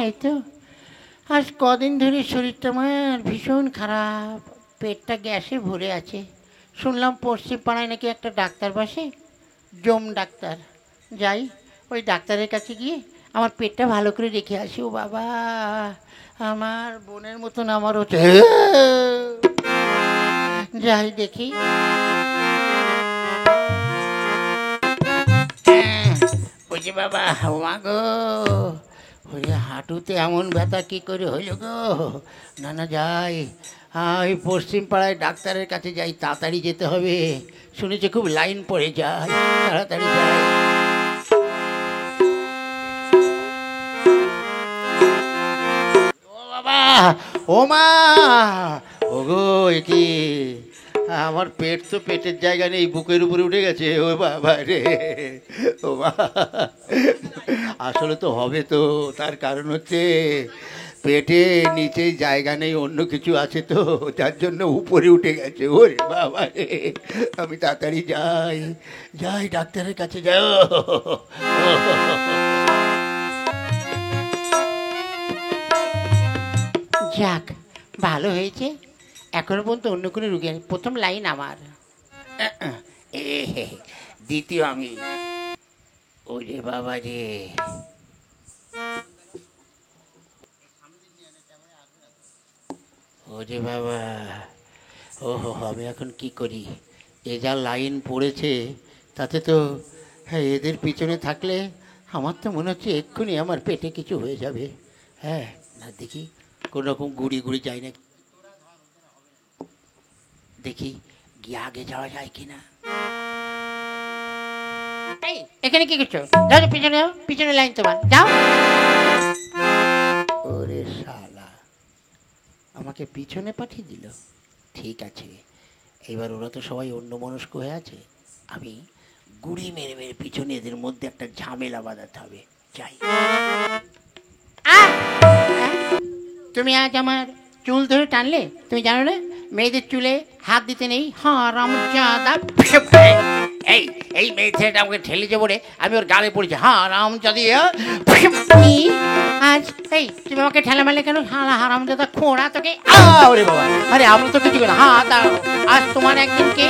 এই তো আজ কদিন ধরে শরীরটা আমার ভীষণ খারাপ, পেটটা গ্যাসে ভরে আছে। শুনলাম পশ্চিম পাড়ায় নাকি একটা ডাক্তার বসে, জম ডাক্তার। যাই, ওই ডাক্তারের কাছে গিয়ে আমার পেটটা ভালো করে রেখে আসি। ও বাবা, আমার বোনের মতন আমার হচ্ছে। যাই দেখি। ওই যে বাবা, ও মা গো, ওই হাঁটুতে এমন ব্যথা কি করে হইল গো? না না, যাই, ওই পশ্চিম পাড়ায় ডাক্তারের কাছে যাই, তাড়াতাড়ি যেতে হবে। শুনেছি খুব লাইন পড়ে যায়, তাড়াতাড়ি যাই। ও বাবা, ও মা, ও গো, কি আমার পেট তো পেটের জায়গা নেই, বুকের উপরে উঠে গেছে। ও বাবা রে, ও মা, আসলে তো হবে তো, তার কারণ হচ্ছে পেটে নিচে জায়গা নেই, অন্য কিছু আছে তো, যার জন্য উপরে উঠে গেছে। ওরে বাবা রে, আমি তাড়াতাড়ি যাই, যাই ডাক্তারের কাছে যাই। যাক, ভালো হয়েছে, এখনো পর্যন্ত অন্য কোনো রুগী নেই। প্রথম লাইন আমার, দ্বিতীয় আমি। ওরে বাবা রে, ওরে বাবা, ওহো, আমি এখন কি করি? এ যা লাইন পড়েছে তাতে তো, হ্যাঁ, এদের পিছনে থাকলে আমার তো মনে হচ্ছে এক্ষুনি আমার পেটে কিছু হয়ে যাবে। হ্যাঁ, না দেখি কোনো রকম গুড়ি গুড়ি যাই না, দেখি গিয়ে আগে যাওয়া যায় কিনা। এখানে কি করছো? যাও, পিছনে যাও, পিছনে লাইন তোমার, যাও। ওরে শালা, আমাকে পিছনে পাঠিয়ে দিল। ঠিক আছে, এবার ওরা তো সবাই অন্যমনস্ক হয়ে আছে, আমি গুড়ি মেরে মেরে পিছনে এদের মধ্যে একটা ঝামেলা বাঁধাতে হবে। যাই। তুমি আজ আমার চুল ধরে টানলে, তুমি জানো না মেয়েদের চুলে হাত দিতে নেই। হারামজাদা, এই এই মেয়ে ছেলেটা আমাকে ঠেলেছে বলে আমি ওর গালে পড়েছি। হারামজাদি, আজ এই তুমি আমাকে ঠেলা মারলে কেন? হারামজাদা খোঁড়া তোকে। ওরে বাবা, আরে আমি তো কিছু না। হ্যাঁ, দাঁড়াও, আজ তোমার একদিন কে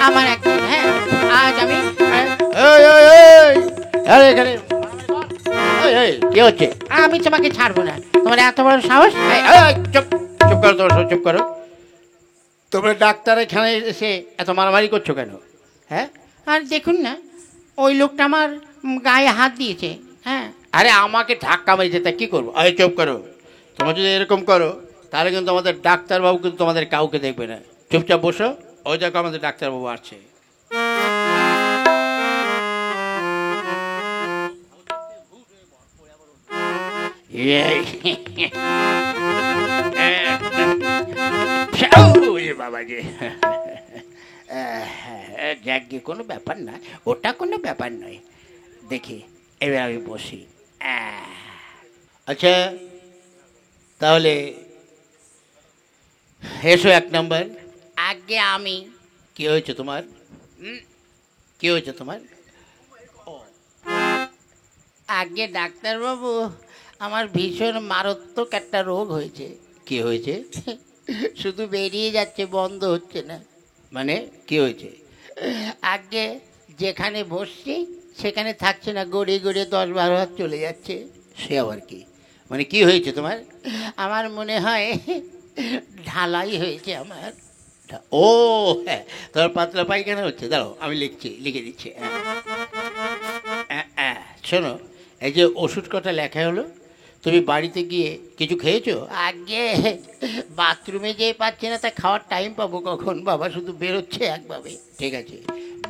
আমার একদিন। হ্যাঁ, আজ আমি এখানে কি হচ্ছে? আমি তোমাকে ছাড়বো না। তোমার এত বড় সাহস? চুপ চুপ করো, তোমরা চুপ করো। তোমরা ডাক্তার এখানে এসে এত মারামারি করছো কেন? হ্যাঁ, আর দেখুন না, ওই লোকটা আমার গায়ে হাত দিয়েছে। হ্যাঁ, আরে আমাকে ধাক্কা মেরেছে, তা কী করবো? আরে চুপ করো। তোমরা যদি এরকম করো তাহলে কিন্তু আমাদের ডাক্তারবাবু কিন্তু তোমাদের কাউকে দেখবে না। চুপচাপ বসো, ওই দেখো আমাদের ডাক্তারবাবু আসছে। বাবাজি, যাকে কোনো ব্যাপার না, ওটা কোনো ব্যাপার নয়। দেখি, এবার আমি বসি। আচ্ছা, তাহলে এসো 1 নম্বর। আগে আমি। কি হয়েছে তোমার? কি হয়েছে তোমার? আগে ডাক্তারবাবু, আমার ভীষণ মারাত্মক একটা রোগ হয়েছে। কি হয়েছে? শুধু বেরিয়ে যাচ্ছে, বন্ধ হচ্ছে না। মানে কি হয়েছে? আগে যেখানে বসছি সেখানে থাকছে না, গড়িয়ে গড়িয়ে 10-12 হাত চলে যাচ্ছে। সে আবার কি? মানে কি হয়েছে তোমার? আমার মনে হয় ঢালাই হয়েছে আমার। ও হ্যাঁ, তোমার পাতলা পায়খানা হচ্ছে। দাঁড়াও, আমি লিখে দিচ্ছি। শোনো, এই যে ওষুধ কটা লেখা হলো, তুমি বাড়িতে গিয়ে কিছু খেয়েছো? আগে বাথরুমে যেয়ে পাচ্ছি না, তা খাওয়ার টাইম পাবো কখন বাবা? শুধু বেরোচ্ছে একভাবে। ঠিক আছে,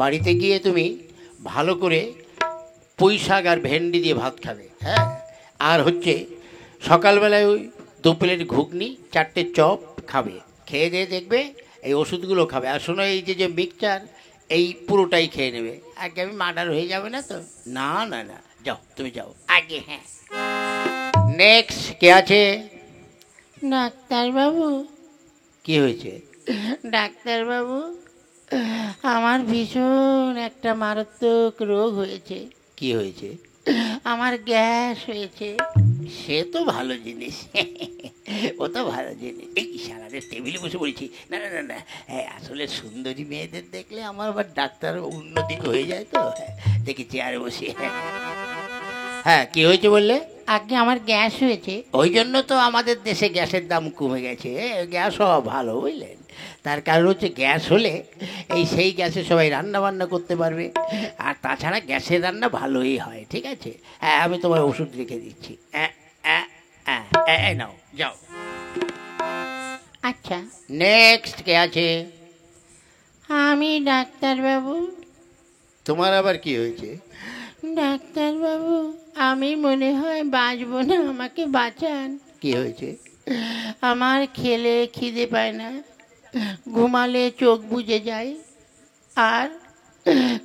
বাড়িতে গিয়ে তুমি ভালো করে পুঁই শাক আর ভেন্ডি দিয়ে ভাত খাবে। হ্যাঁ, আর হচ্ছে সকালবেলায় ওই 2 প্লেট ঘুগনি, 4টে চপ খাবে। খেয়ে দিয়ে দেখবে এই ওষুধগুলো খাবে। আর শোনো, এই যে মিক্সচার, এই পুরোটাই খেয়ে নেবে। আগে আমি মার্ডার হয়ে যাবে না তো? না না না, যাও, তুমি যাও আগে। হ্যাঁ, নেক্সট কে আছে? ডাক্তারবাবু। কি হয়েছে? ডাক্তারবাবু, আমার ভীষণ একটা মারাত্মক রোগ হয়েছে। কি হয়েছে? আমার গ্যাস হয়েছে। সে তো ভালো জিনিস, ও তো ভালো জিনিস। এই সারাদের টেবিলে বসে পড়েছি। না না না না, হ্যাঁ আসলে সুন্দরী মেয়েদের দেখলে আমার আবার ডাক্তার অন্যদিকে হয়ে যায় তো। দেখি চেয়ারে বসে। হ্যাঁ কি হয়েছে বললে? আগে আমার গ্যাস হয়েছে, ওই জন্য তো আমাদের দেশে গ্যাসের দাম কমে গেছে। গ্যাস হওয়া ভালো বুঝলেন, তার কারণ হচ্ছে গ্যাস হলে সেই গ্যাসে সবাই রান্না বান্না করতে পারবে, আর তাছাড়া গ্যাসের রান্না ভালোই হয়। ঠিক আছে, হ্যাঁ আমি তোমার ওষুধ লিখে দিচ্ছি। নাও যাও। আচ্ছা নেক্সট কে আছে? আমি ডাক্তারবাবু। তোমার আবার কি হয়েছে? ডাক্তারবাবু আমি মনে হয় বাঁচবো না, আমাকে বাঁচান। কি হয়েছে? আমার খেলে খিদে পায় না, ঘুমালে চোখ বুজে যায়, আর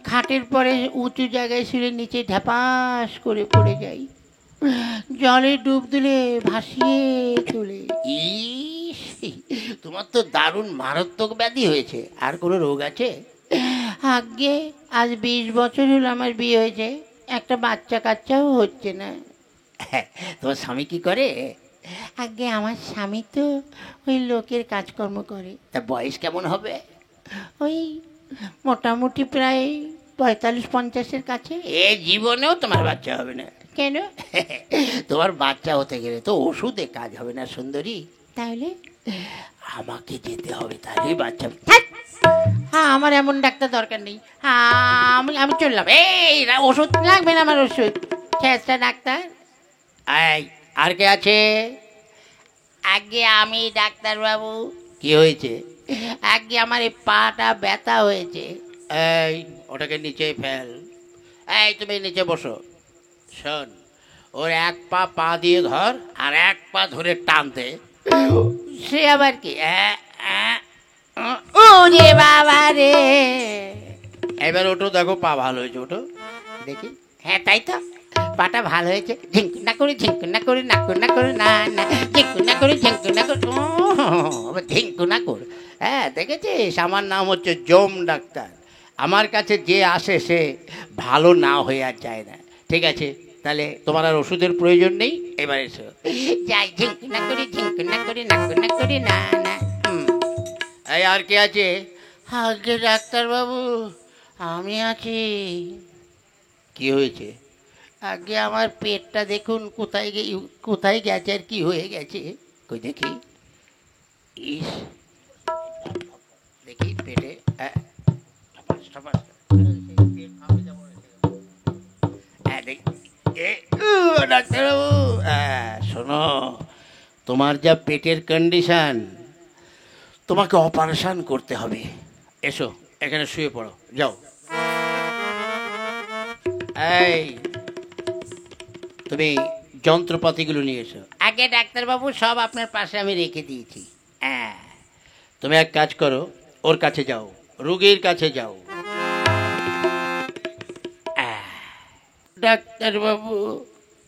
খাটের পরে উঁচু জায়গায় শুলে নিচে ঢাপাস করে পড়ে যাই, জলে ডুব দিলে ভাসিয়ে তোলে। ইস, তোমার তো দারুণ মারাত্মক ব্যাধি হয়েছে। আর কোনো রোগ আছে? আগে আজ 20 বছর হলো আমার বিয়ে হয়েছে, একটা বাচ্চা কাচ্চাও হচ্ছে না। তোমার স্বামী কি করে? আগে আমার স্বামী তো ওই লোকের কাজকর্ম করে। তা বয়স কেমন হবে? ওই মোটামুটি প্রায় 45-50-এর কাছে। এ জীবনেও তোমার বাচ্চা হবে না। কেন? তোমার বাচ্চা হতে গেলে তো ওষুধে কাজ হবে না সুন্দরী। তাহলে আমাকে যেতে হবে, তাহলে বাচ্চা। হ্যাঁ আমার এমন ডাক্তার দরকার নেই, আমি আমি চললাম। এই ওষুধ লাগবে না আমার, ওষুধ ছেঁচড়া ডাক্তার। এই আর কে আছে? আগে আমি ডাক্তারবাবু। কি হয়েছে? আগে আমার এই পাটা ব্যথা হয়েছে। এই ওটাকে নিচে ফেল। এই তুমি নিচে বসো। শোন, ওর এক পা পা দিয়ে ধর, আর এক পা ধরে টানতে। সে আবার কি? ওরে বাবা রে! এবার ওটো, দেখো পা ভালো হয়েছে, ওটো দেখি। হ্যাঁ তাই তো, পাটা ভালো হয়েছে। ঝিঙ্কু না করে, ঝিঙ্কু না করে, নাকু না করে, না না ঝিঙ্কু না করে, ঝিঙ্কু না করে, ঝিঙ্কু না করে। হ্যাঁ দেখেছিস, আমার নাম হচ্ছে জম ডাক্তার। আমার কাছে যে আসে সে ভালো না হয়ে আর যায় না। ঠিক আছে, তাহলে তোমার আর ওষুধের প্রয়োজন নেই, এবার এসো। যাই, ঝিঙ্কু না করে, ঝিঙ্কু না করে, নাকু না করে, না না। এই আর কে আছে? আগে ডাক্তারবাবু আমি আছি। কি হয়েছে? আগে আমার পেটটা দেখুন কোথায় গেছে আর কি হয়ে গেছে। কই দেখি। ইস, দেখি পেটে। ডাক্তারবাবু শোনো, তোমার যা পেটের কন্ডিশন, তোমাকে অপারেশন করতে হবে। এসো এখানে শুয়ে পড়ো, যাও। এই তুমি যন্ত্রপাতিগুলো নিয়ে এসো। আগে ডাক্তারবাবু সব আপনার পাশে আমি রেখে দিয়েছি। হ্যাঁ তুমি এক কাজ করো, ওর কাছে যাও, রোগীর কাছে যাও। ডাক্তারবাবু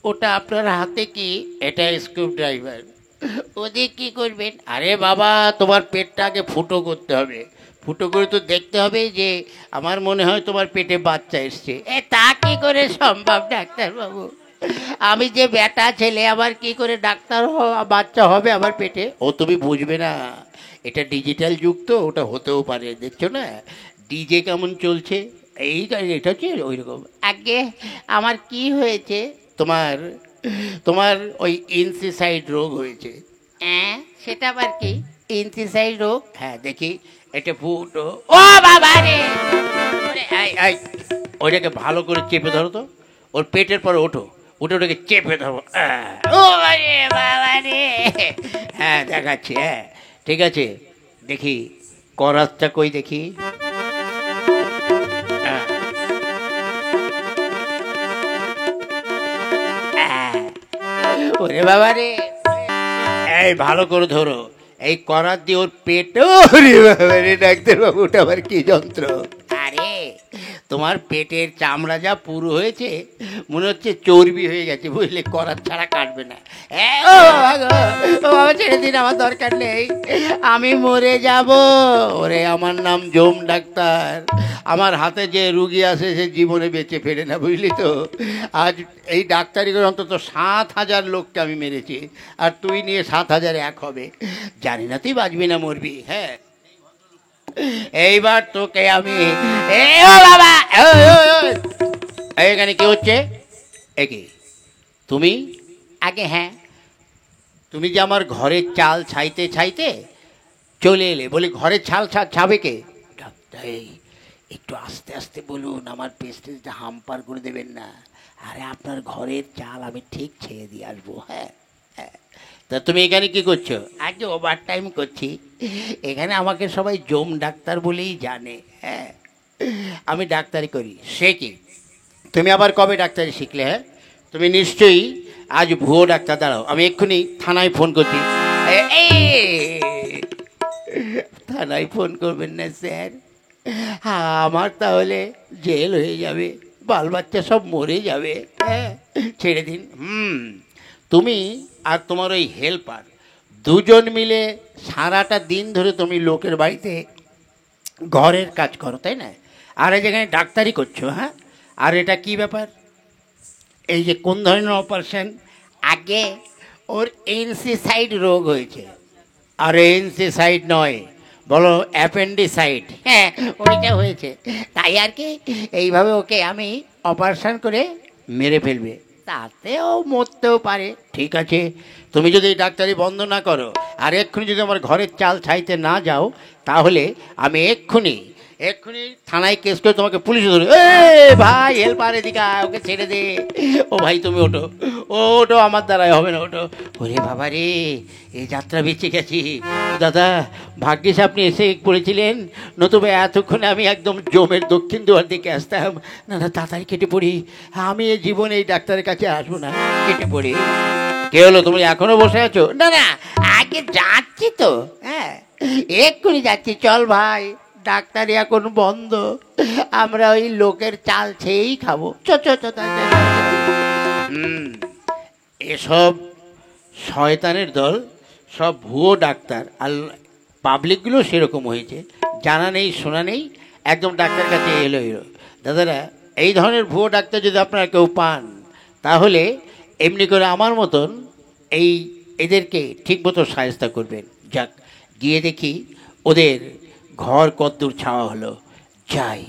ওটা আপনার হাতে কি? এটা স্ক্রু ড্রাইভার। ওদের কি করবেন? আরে বাবা, তোমার পেটটা আগে ফুটো করতে হবে। ফুটো করে তো দেখতে হবে যে আমার মনে হয় তোমার পেটে বাচ্চা এসছে। তা কি করে সম্ভব ডাক্তারবাবু? আমি যে বেটা ছেলে, আবার কি করে ডাক্তার বাচ্চা হবে আমার পেটে? ও তুমি বুঝবে না, এটা ডিজিটাল যুগ তো, ওটা হতেও পারে। দেখছো না ডিজে কেমন চলছে, এই এটা হচ্ছে ওই রকম। আগে আমার কি হয়েছে? তোমার তোমার ওই ইনসিসাইড রোগ হয়েছে। হ্যাঁ সেটা আবার কি? ইনসিসাইড রোগ? হ্যাঁ দেখি এটা ফুটো। ও বাবা রে! ওইটাকে ভালো করে চেপে ধরো তো, ওর পেটের পরে ওঠো, উঠে ওটাকে চেপে ধরো। ও রে বাবা রে! হ্যাঁ দেখাচ্ছি। হ্যাঁ ঠিক আছে, দেখি করাতটা কই দেখি। ওরে বাবা রে! এই ভালো করে ধরো, এই করাত দিয়ে ওর পেট। ওরে বাবা রে ডাক্তারবাবু, ওটা আবার কি যন্ত্র? আরে তোমার পেটের চামড়া যা পুরো হয়েছে মনে হচ্ছে চর্বি হয়ে গেছে, বুঝলে, করার ছাড়া কাটবে না। ও বাবা গো, ও বাবা ছেড়ে দিন, আমার দরকার নেই, আমি মরে যাব। ওরে আমার নাম জোম ডাক্তার, আমার হাতে যে রুগী আসে সে জীবনে বেঁচে ফেরে না, বুঝলি তো। আজ এই ডাক্তারি করে অন্তত 7,000 লোককে আমি মেরেছি, আর তুই নিয়ে 7,001 হবে। জানি না তুই বাঁচবি না মরবি। হ্যাঁ, এইবার তোকে আমি বাবা এখানে কি হচ্ছে? একে তুমি আগে, হ্যাঁ, তুমি যে আমার ঘরের চাল ছাইতে ছাইতে চলে এলে, বলি ঘরের ছাবে কে? ডাক্তার, একটু আস্তে আস্তে বলুন, আমার পেস্টেজটা হাম্পার করে দেবেন না। আরে আপনার ঘরের চাল আমি ঠিক ছেড়ে দিয়ে আসবো। হ্যাঁ, তা তুমি এখানে কি করছো? আগে ওভার টাইম করছি, এখানে আমাকে সবাই জোম ডাক্তার বলেই জানে। হ্যাঁ, আমি ডাক্তারি করি। সে কি, তুমি আবার কবে ডাক্তারি শিখলে? হ্যাঁ, তুমি নিশ্চয়ই আজ ভুয়ো ডাক্তার। দাঁড়াও, আমি এক্ষুনি থানায় ফোন করছি। থানায় ফোন করবেন না স্যার, আমার তাহলে জেল হয়ে যাবে, বাল বাচ্চা সব মরে যাবে। হ্যাঁ, ছেড়ে দিন। তুমি আর তোমার ওই হেল্পার দুজন মিলে সারাটা দিন ধরে তুমি লোকের বাড়িতে ঘরের কাজ করো, তাই না? আর এই যেখানে ডাক্তারি করছো। হ্যাঁ, আর এটা কি ব্যাপার? এই যে কোন ধরনের অপারেশন? আগে ওর এনসিসাইড রোগ হয়েছে। আর এনসিসাইড নয়, বলো অ্যাপেন্ডিসাইড। হ্যাঁ, ওইটা হয়েছে, তাই আর কি এইভাবে ওকে আমি অপারেশন করে মেরে ফেলবে, তাতেও মরতেও পারে। ঠিক আছে, তুমি যদি ডাক্তারি বন্ধ না করো আর এক্ষুনি যদি আমার ঘরের চাল ছাইতে না যাও, তাহলে আমি এক্ষুনি থানায় কেস করে তোমাকে পুলিশে ধরে। ভাই হেল্পার এদিকে আয়, ওকে ছেড়ে দে। ও ভাই তুমি ওঠো, ওটো আমার দ্বারাই হবে না, ওটো। ওরে বাবা রে, এই যাত্রা বেঁচে গেছি। দাদা, ভাগ্যিস আপনি এসে পড়েছিলেন, নতুবা এতক্ষণে আমি একদম জমের দক্ষিণ দুয়ার দিকে আসতাম। না না, তাড়াতাড়ি কেটে পড়ি, আমি এই জীবনে এই ডাক্তারের কাছে আসবো না, কেটে পড়ি। কে হলো, তুমি এখনো বসে আছো? না না, আগে যাচ্ছি তো। হ্যাঁ, এক্ষুনি যাচ্ছি, চল ভাই, ডাক্তারি এখন বন্ধ, আমরা ওই লোকের চাল ছেয়েই খাবো। এসব শয়তানের দল, সব ভুয়ো ডাক্তার, আর পাবলিকগুলো সেরকম হয়েছে, জানা নেই শোনা নেই, একদম ডাক্তার কাছে এলো। দাদারা, এই ধরনের ভুয়ো ডাক্তার যদি আপনারা কেউ পান, তাহলে এমনি করে আমার মতন এদেরকে ঠিকমতো সাহায্য করবেন। যাক, গিয়ে দেখি ওদের ঘর কদ্দূর ছাওয়া হলো, যাই।